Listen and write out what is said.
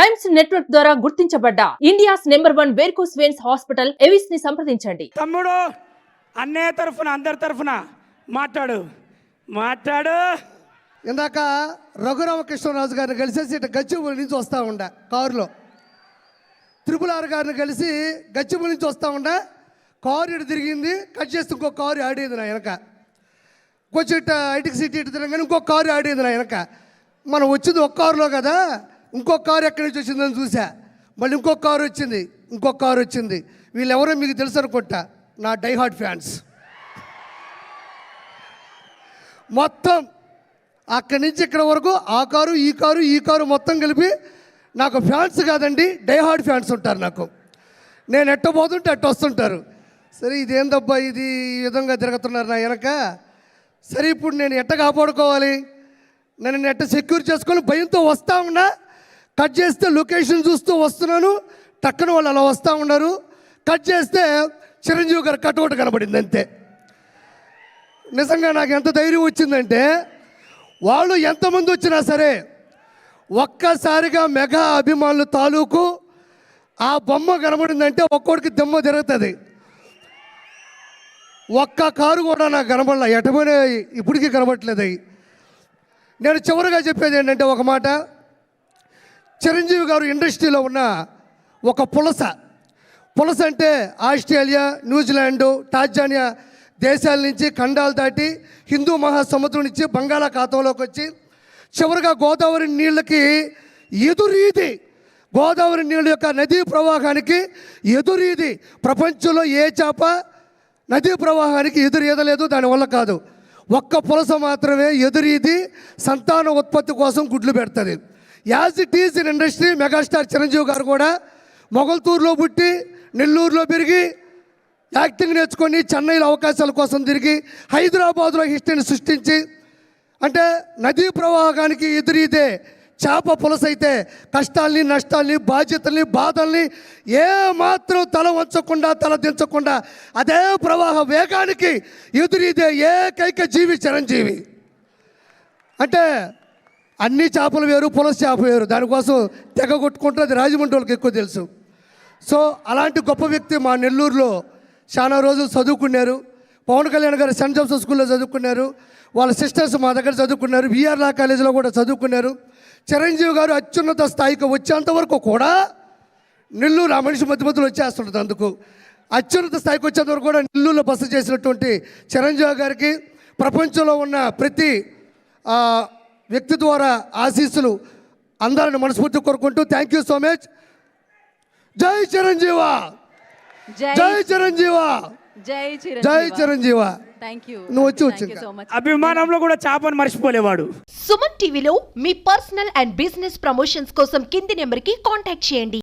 Times network ద్వారా గుర్తించబడ్డ India's #1 varicose veins hospital Avis ని సంప్రదించండి. తమ్ముడు అన్నే తరఫున అందరి తరఫున మాట్లాడు. ఇందాక రఘురామకృష్ణరాజు గారిని కలిసేసి ఇటు గచ్చిబౌలి నుంచి వస్తూ ఉండ కారులో, త్రిపుల్ గారిని కలిసి గచ్చిబౌలి నుంచి వస్తూ ఉండ కారు ఇటు తిరిగింది, కట్ చేస్తే ఇంకో కారు ఆడేది నా వెనక. కొంచెం ఇటు ఐటికి సిటీ ఇటు తిరగగానే ఇంకో కారు ఆడేది నా వెనక. మనం వచ్చింది ఒక కారులో కదా, ఇంకొక కారు ఎక్కడి నుంచి వచ్చిందని చూసా. మళ్ళీ ఇంకొక కారు వచ్చింది. వీళ్ళెవరో మీకు తెలుసు అనుకుంటా, నా డైహార్డ్ ఫ్యాన్స్. మొత్తం అక్కడి నుంచి ఇక్కడ వరకు ఆ కారు ఈ కారు మొత్తం కలిపి నాకు ఫ్యాన్స్ కాదండి, డైహార్డ్ ఫ్యాన్స్ ఉంటారు నాకు. నేను ఎట్టబోతుంటే అట్ట వస్తుంటారు. సరే ఇదేందబ్బా ఇది, ఈ విధంగా తిరుగుతున్నారు నా వెనక. సరే ఇప్పుడు నేను ఎట్ట కాపాడుకోవాలి, నేను ఎట్ట సెక్యూర్ చేసుకొని భయంతో వస్తూ ఉన్నా. కట్ చేస్తే లొకేషన్ చూస్తూ వస్తున్నాను, టక్కన వాళ్ళు అలా వస్తూ ఉన్నారు. కట్ చేస్తే చిరంజీవి గారు కటౌట్ కనబడింది అంతే. నిజంగా నాకు ఎంత ధైర్యం వచ్చిందంటే, వాళ్ళు ఎంతమంది వచ్చినా సరే ఒక్కసారిగా మెగా అభిమానులు తాలూకు ఆ బొమ్మ కనబడిందంటే ఒక్కోడికి దెమ్మ తిరుగుతుంది. ఒక్క కారు కూడా నాకు కనబడలే, ఎటపోయినా ఇప్పటికీ కనబడట్లేదు. నేను చివరిగా చెప్పేది ఏంటంటే ఒక మాట, చిరంజీవి గారు ఇండస్ట్రీలో ఉన్న ఒక పులస అంటే ఆస్ట్రేలియా, న్యూజిలాండు, టాంజానియా దేశాల నుంచి ఖండాలు దాటి హిందూ మహాసముద్రం నుంచి బంగాళాఖాతంలోకి వచ్చి చివరిగా గోదావరి నీళ్ళకి ఎదురీది, గోదావరి నీళ్ళ యొక్క నదీ ప్రవాహానికి ఎదురీది. ప్రపంచంలో ఏ చేప నదీ ప్రవాహానికి ఎదురీదలేదు, దానివల్ల కాదు. ఒక్క పులస మాత్రమే ఎదురీది సంతాన ఉత్పత్తి కోసం గుడ్లు పెడుతుంది. As it is in industry, megastar Chiranjeevi గారు కూడా మొగల్తూరులో పుట్టి నెల్లూరులో పెరిగి యాక్టింగ్ నేర్చుకొని చెన్నైలో అవకాశాల కోసం తిరిగి హైదరాబాద్లో హిస్టరీని సృష్టించి, అంటే నదీ ప్రవాహానికి ఎదురీదే చేప పులస అయితే కష్టాల్ని, నష్టాల్ని, బాధ్యతల్ని, బాధల్ని ఏమాత్రం తల వంచకుండా, తల దించకుండా అదే ప్రవాహ వేగానికి ఎదురీదే ఏకైక జీవి చిరంజీవి. అంటే అన్ని చేపలు వేరు, పులస చేప వేరు, దానికోసం తెగ కొట్టుకుంటే అది రాజమండ్రి వాళ్ళకి ఎక్కువ తెలుసు. సో అలాంటి గొప్ప వ్యక్తి మా నెల్లూరులో చాలా రోజులు చదువుకున్నారు. పవన్ కళ్యాణ్ గారు సెంట్ జోసెఫ్ స్కూల్లో చదువుకున్నారు. వాళ్ళ సిస్టర్స్ మా దగ్గర చదువుకున్నారు. విఆర్ లా కాలేజీలో కూడా చదువుకున్నారు. చిరంజీవి గారు అత్యున్నత స్థాయికి వచ్చేంత వరకు కూడా నెల్లూరు ఆ మనిషి మధ్యలో వచ్చేస్తుంటుంది. అందుకు అత్యున్నత స్థాయికి వచ్చేంత వరకు కూడా నెల్లూరులో బస చేసినటువంటి చిరంజీవి గారికి ప్రపంచంలో ఉన్న ప్రతి వ్యక్తి ద్వారా ఆశీస్సులు అందాలని మనస్ఫూర్తి కోరుకుంటూ థ్యాంక్ యూ సో మచ్. జై చిరంజీవ, జై చిరంజీవ, జై చిరంజీవ. నువ్వు వచ్చి అభిమానంలో కూడా చేపను మర్చిపోలేవాడు. సుమన్ టీవీలో మీ పర్సనల్ అండ్ బిజినెస్ ప్రమోషన్స్ కోసం కింది నెంబర్కి కాంటాక్ట్ చేయండి.